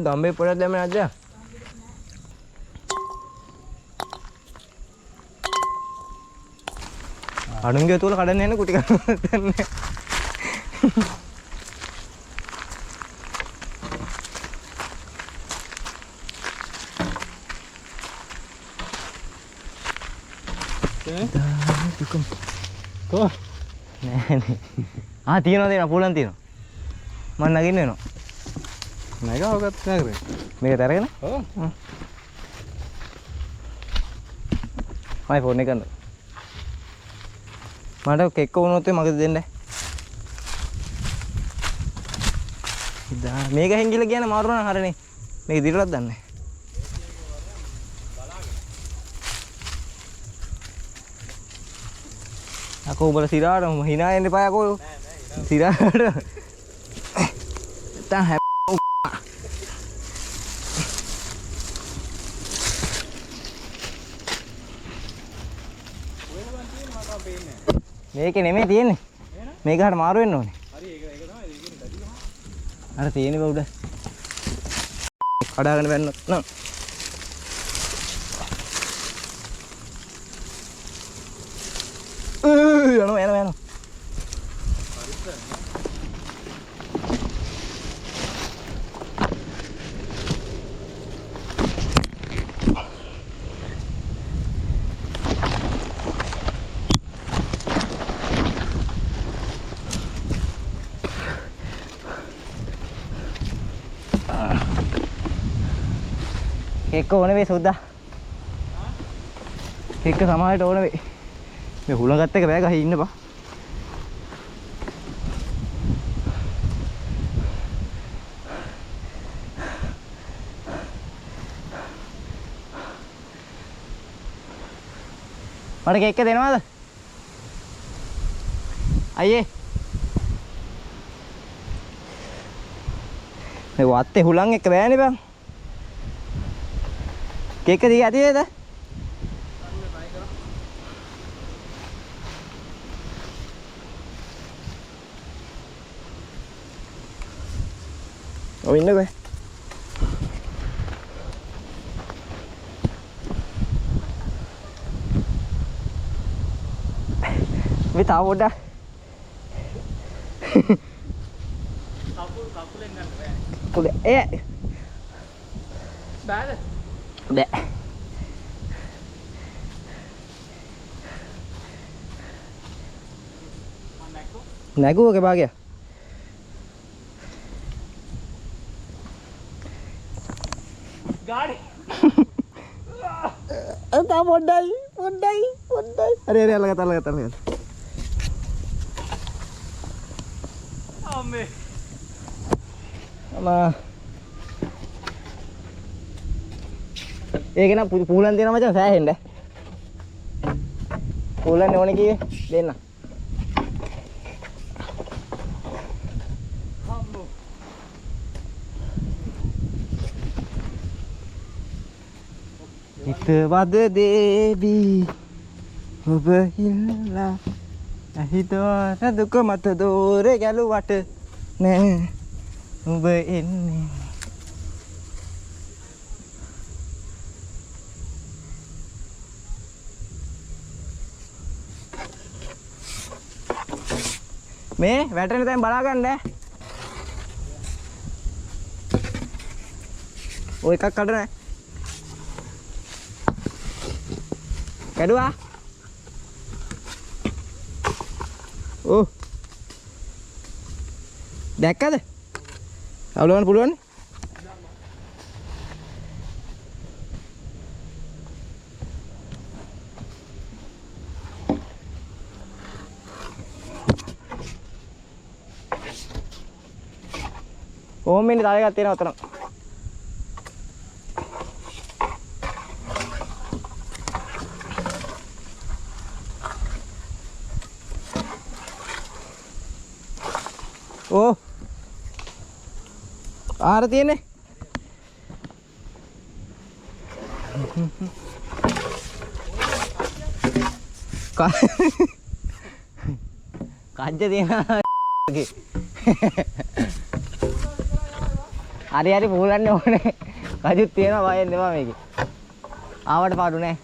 ගම්බේ පොඩක් දැම්මේ නැද්ද? අනුන්ගේ තුල කඩන්න යන කුටි කන්න. Kok? Ah, tienno deh, pulang tienno. Mana gini no? Naik apa kat nagre? Mega tarik na? Oh. Mai phone kan. Mana cake ko uno tuh makan dende. Dah, mega hingi lagi na maru na hari ni. Mega diruat dan. Aku bola sirah dong, hina ini pak aku. Sirah. Tang hai. මේක නෙමෙයි තියෙන්නේ. මේක හරියට මාරු වෙන්න ඕනේ. හරි ඒක තමයි ඒක කියන්නේ බැදිලා. අර තියෙන්නේ බා උඩ. කඩාගෙන බැන්නොත් නං. යනවා. Kek ඕනේ වේ සුද්දා. කේක සමාහයට ඕනේ වේ. මේ හුලඟත් එක බෑ ගහේ ඉන්න බා. මට කේක දෙනවද? අයියේ. මේ වත්තේ හුලං එක බෑනේ බං. केक दी आती है ओ इन्ने कोई මේ තාම පොඩ්ඩක් කකුලෙන් ගන්න බෑ කුලේ බෑද Bẹ. Nãy cái ba kìa. Gari. Tao một đây. Đây. Lagi. Ame. Ama. ඒක නම් පූලන් දෙනවා මචං සෑහෙන්න. පූලන් ඕනේ කීවේ දෙන්න. හම්බු. හිතවද දේවි ඔබ හිල්ලා හිතවද දුක මත දෝරේ ගැලුවට නෑ ඔබ එන්නේ මේ වැටෙන තැන් බලා ගන්න. ඔය එකක් කඩ නැහැ. කැඩුවා. ඕ. දැක්කද? අවුලවන්න පුළුවන්. ඕම් මෙන්න තව එකක් තියෙනවා අතන. ඕ ආර තියෙන්නේ. කජ්ජ තියෙනවා හරි හරි පුහුලන්න ඕනේ කජුත් තියෙනවා වයෙන් දෙපා මේකේ ආවට පාඩු නෑ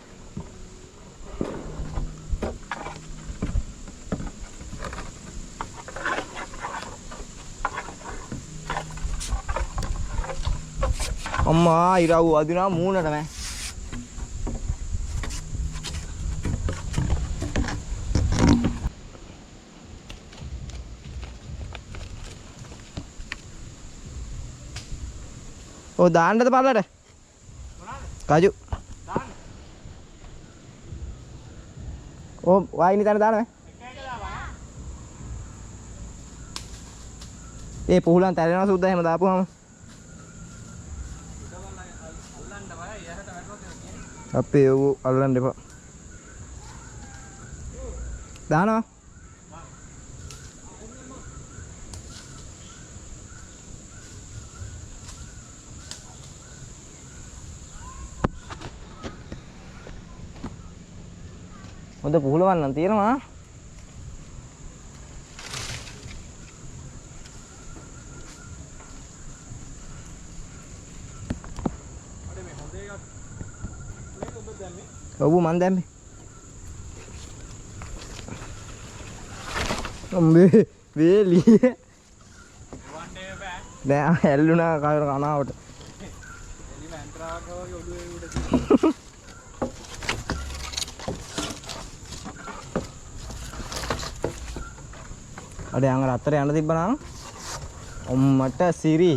අම්මා ඉරව් අදිනවා මූණට මෑ ඔය දාන්නද බලන්න කජු දාන්න ඔව් වයින් ඉතන දාන්න එක එක දාපන් ඒ පුහුලන් තැරෙනවා සුද්දා එහෙම දාපුවාම අල්ලන්න බෑ යහට වැටුණොත් අපේ ඔව් අල්ලන්න එපා දානවා හොඳ පුහුලවන් නම් තියෙනවා අර මේ හොඳ එකක් මේක ඔබ දැම්මේ ඔව් මන් දැම්මේ අම්බේ වේලි වන්නේ බෑ නෑ ඇල්ලුණා කනාවට එලි මන්ත්‍රාවක් වගේ ඔළුවේ උඩ අඩේ අංග රත්තර යන්න තිබ්බනම් අම්මට සිරි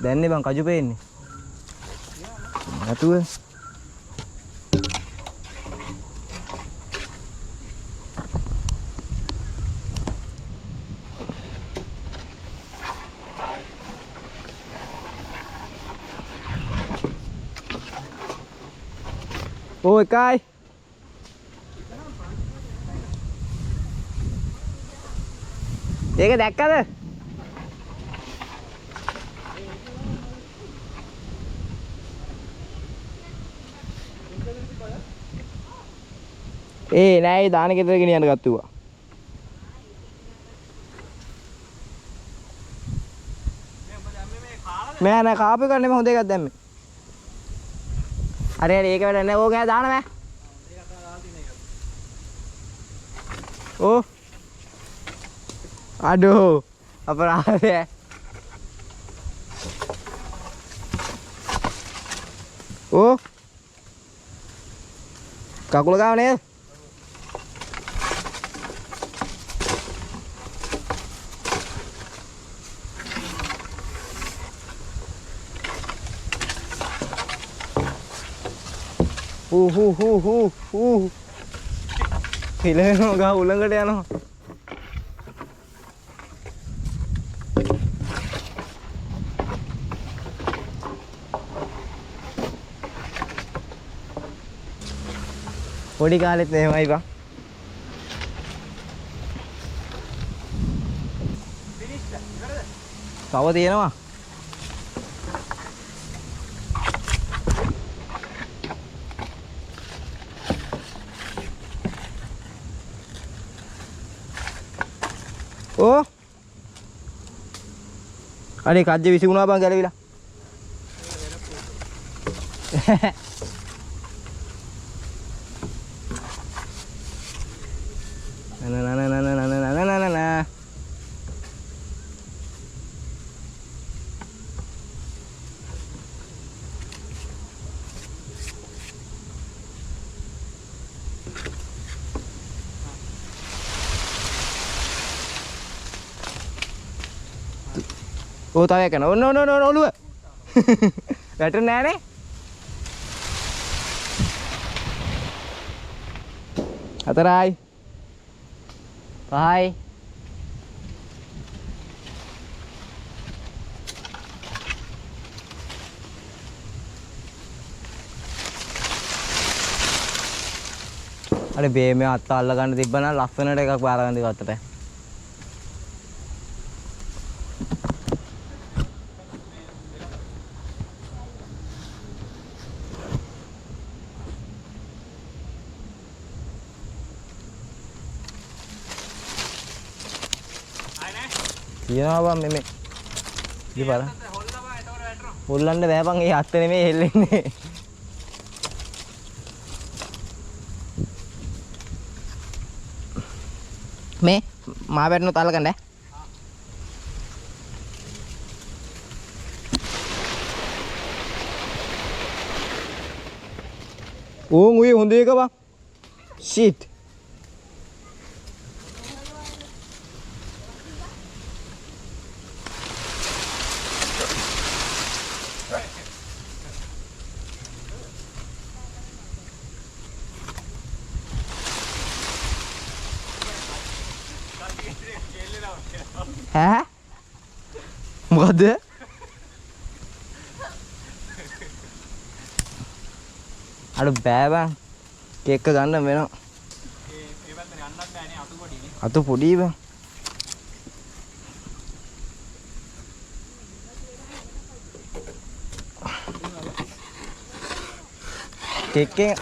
දැන්නේ බං කජු පේන්නේ නැතුව oi kai ඒක දැක්කද ඒ නෑ ඒ දාන ගෙදර ගෙනියන්න ගත්තුවා මේ නෑ කාපු එක නෙමෙයි හොඳ එකක් දැම්මේ අර ඒක වැඩ නෑ ඕක දාන්න බෑ ඕ aduh අපරාධය ඕ කකුල ගාව නේද හිලෙනවා ගහ උලඟට යනවා පොඩි කාලෙත් එහෙමයි බං තව තියෙනවා ඕ අනේ කජ්ජ විසිුණා බං ගැලවිලා ඕ තව එකන ඔන්න ඔළුව වැටුනේ නෑනේ හතරයි පහයි අර බේමේ අත්ත අල්ල ගන්න තිබ්බනම් ලස්සනට එකක් බාර ගන්න දිවත්තට තියනවා බං මේ ඉතින් බලන්න. හොල්ලන්න බෑ බං ඒ අත්ත නෙමෙයි හෙල්ලෙන්නේ. මේ මා වැටෙනු තල්ලකන්න ඕන් උයි හොඳ එක බං shit ඈ මොකද අර බෑ බං කේක් එක ගන්න වෙනවා ඒ පැත්තට යන්නත් බෑනේ අතු පොඩිනේ අතු පොඩි බං කේක් එක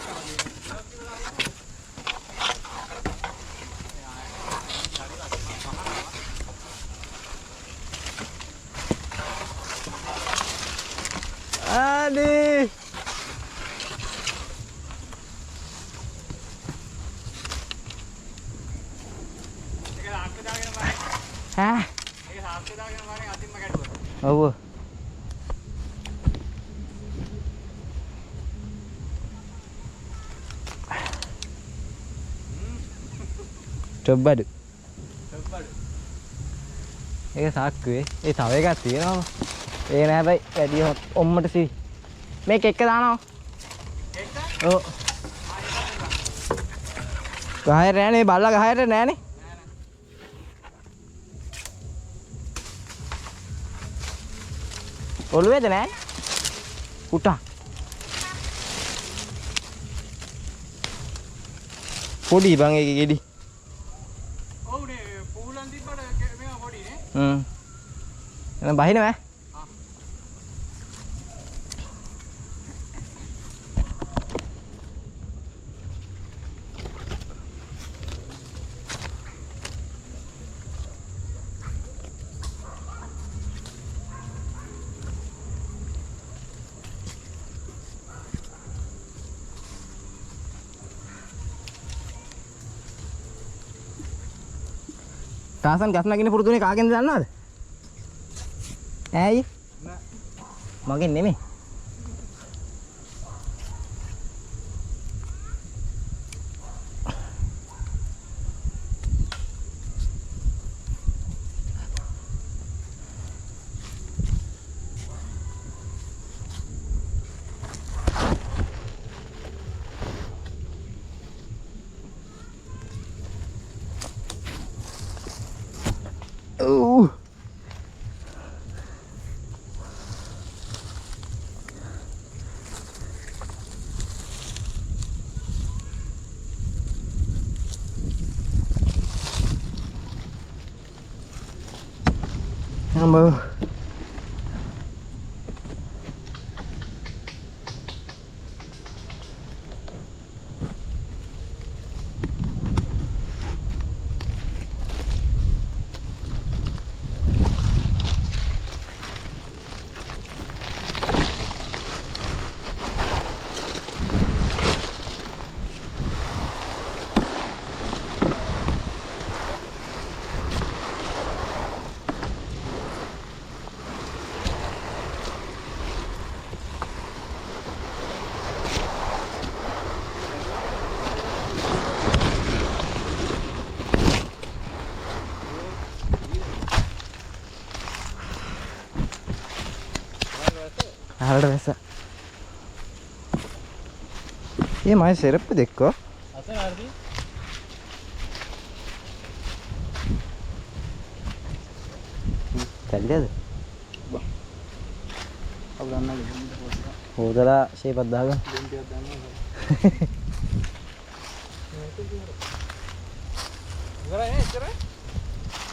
Adi. Hah? Oh. Coba deh. Ini sakit ya. Ini tahu ya sih, no? Ini apa? Jadi om itu sih. Make cake දානවා. Cake? ඔව්. ගහේ නෑනේ බල්ලා ගහයට නෑනේ. ඔළුවේද නෑ? උටා. පොඩි බං ඒකේ ගෙඩි. ඔව්නේ පූලන් තිබ්බට මේවා පොඩිනේ. එහෙනම් බහිනව ඈ. තාසන් ගස් නගින්න පුරුදුනේ කාගෙන්ද දන්නවද? ඇයි? නෑ. මගෙන් නෙමෙයි. Ambo. Hal biasa. Ini main serep dekko. Asal arti? Tadi ada. Bah. Aku dah nak. Oh, dah siapa dah kan?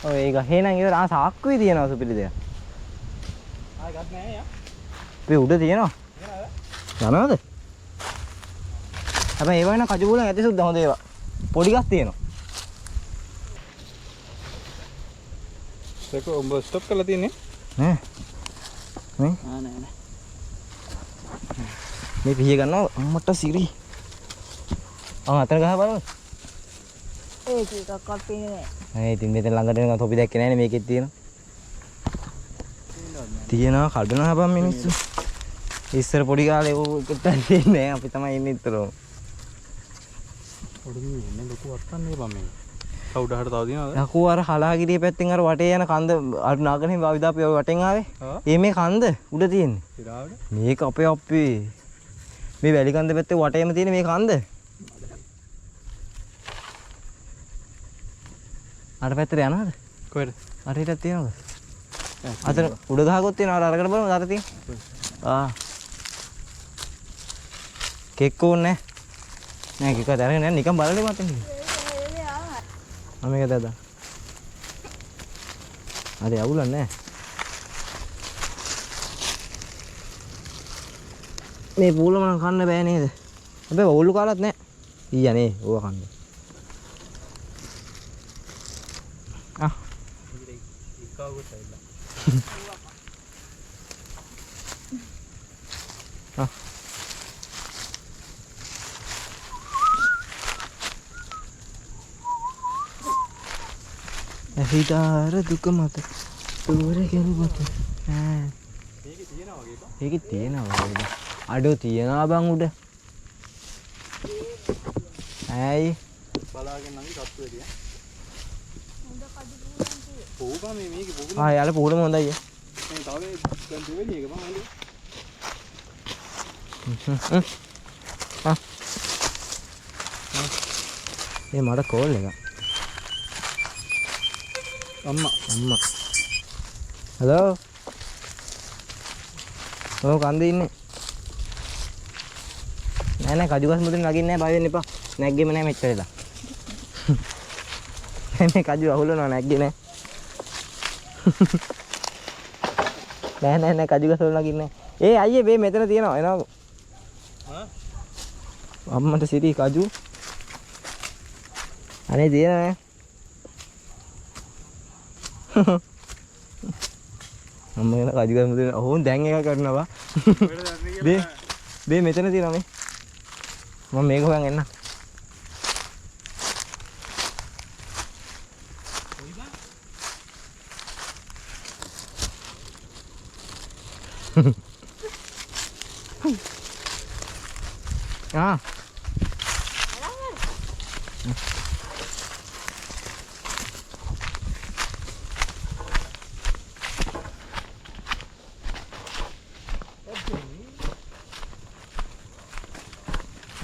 Oh, ini henang itu rasa aku ini dia nak supir dia. Ah, gat ni ya? Tapi udah තියෙනවා. යනවද? හැබැයි ඒවා වෙන කජු බුලන් ඇති සුද්ද හොඳ ඒවා. පොඩි ගස් තියෙනවා. ඒක ඔබ ස්ටොප් කරලා තියෙන්නේ නෑ නේ නෑ මේ පිහිය ගන්නවා අම්මට සිරි අතන ගහ බලමු ඒක එකක්වත් පේන්නේ නැහැ. ඉතින් මෙතන ළඟට එනවා තොපි දැක්කේ නෑනේ මේකෙත් තියෙනවා කඩනවා බම් මිනිස්සු ඉස්සර පොඩි කාලේ ඕක දෙන්නේ නෑ අපි තමයි ඉන්නේ ඉතරම පොඩි ඉන්නේ ලොකු වත්තන්නේ බම් මේ කවුඩහට තව දිනවද යකෝ අර හලාගිරිය පැත්තෙන් අර වටේ යන කන්ද අර නාගනේ විදාපි වටෙන් ආවේ මේ කන්ද උඩ තියෙන්නේ ඉරාවද මේක අපේ අපේ මේ වැලි කන්ද පැත්තේ වටේම තියෙන මේ කන්ද අර පැත්තට යනවද කොහෙද අර හිටක් තියෙනවද අතන උඩ ගහකොත් තියෙනවා අර අරකට බලමු අර තියෙන කෙක්කෝන්නේ නෑ කෙක්ක දැරගෙන නෑ නිකන් බලලේ මතන් මේක දැද අර යවුලක් නෑ මේ පූලම නම් කන්න බෑ නේද හැබැයි ඔල්ලු කාලත් නෑ ඊයා නේ ඕවා කන්න හිතාර දුක මත දුර කෙරුවත ඒකේ තියෙනවා වගේ අඩෝ තියනවා බං උඩ ඇයි බලාගෙන නම් සත්තු එළිය පොගා මේ මේකේ පොගු යාල පොඩම හොඳයි මේ තව දැන් දෙවෙනි එක මම ඒ මට කෝල් එක අම්මා හලෝ ඔව් කන්දේ ඉන්නේ නෑ කජු ගස් මුදින් නගින්නේ නෑ බය වෙන්න එපා නැග්ගෙම නෑ මෙච්චර ඉඳලා මේ කජු අහුලනවා නැග්ගේ නෑ නෑ කජු ගස් වල නගින්නේ ඒ අයියේ මේ මෙතන තියෙනවා එනවා අම්මට සිරි කජු අනේ තියෙනවා අම්ම කියන කජු ගස් මුදින් ඕන් දැන් එක කරනවා මේ මෙතන තියෙනවා මේ මම මේක හොයන් එන්න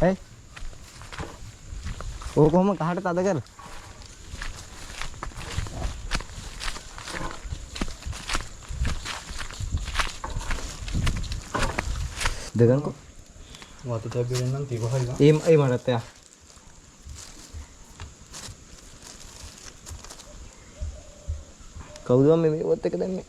Hey. ඕක කොහොම කහට තද කර. දෙගන්කෝ. වත තැබෙන්න නම් තිබ හරිවා. ඒ මරත් යා. කවුද මේ වත් එක දැම්මේ?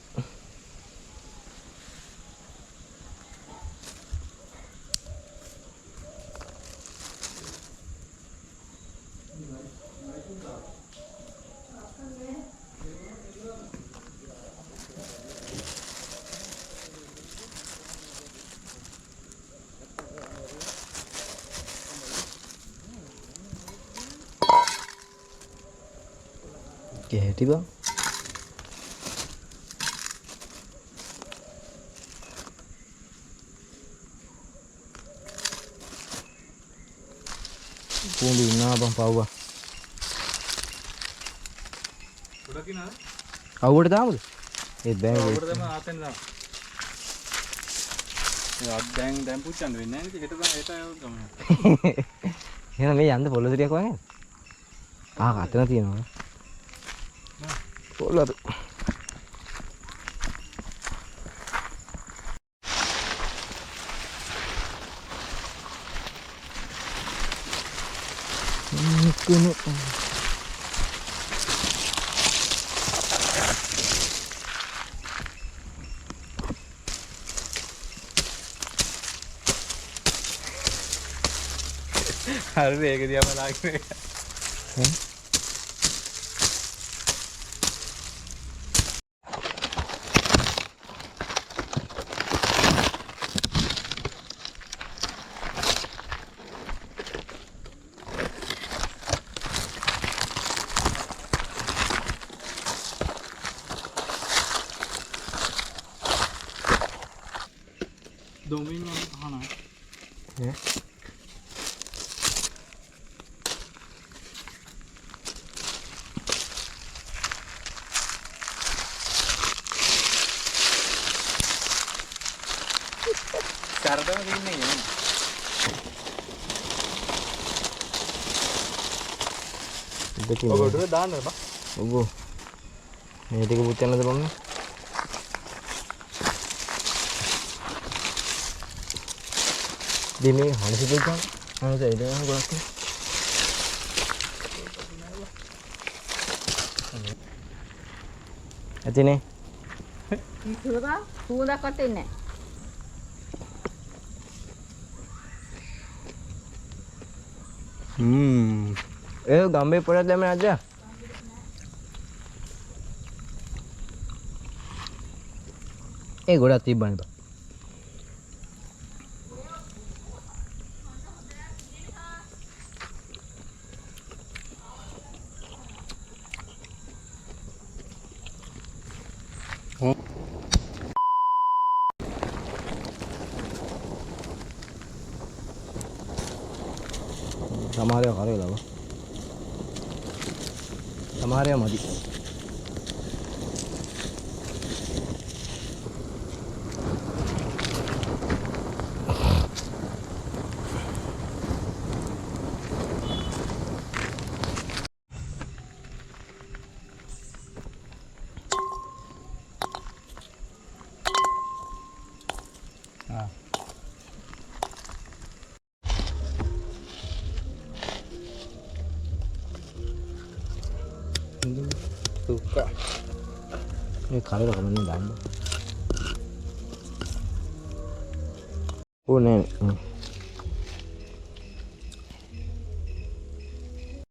Kehati bang. Pundi na bang pauwa. Udah kina? Awur damu? Bang. Awur damu aten dah. Ya bang pucan ini nanti kita bang itu yang kamu. Ini me yanda polo tadi aku angin. Kata nanti no. Polo tu. Kuno. Harus ya dia malah ਦੋਵੇਂ ਨੂੰ ਖਾਣਾ है ਸਰਦਾ ਵੀ ਨਹੀਂ ਹੈ देखिए ਉਹ ਗੋਡਰੇ ਦਾਨ ਹੈ ਬਾ वो ये देखो बूटे नजर आने दिन में हाने से बोलता हाने से इधर हम बोलते ऐसे नहीं සූදා කටින්නේ ये गंबे पड़ा था मैं आज ये घोड़ा तीब बने तो हमारे घरे लगा हमारे मदी हाँ suka ये खाने का नहीं डाल वो नहीं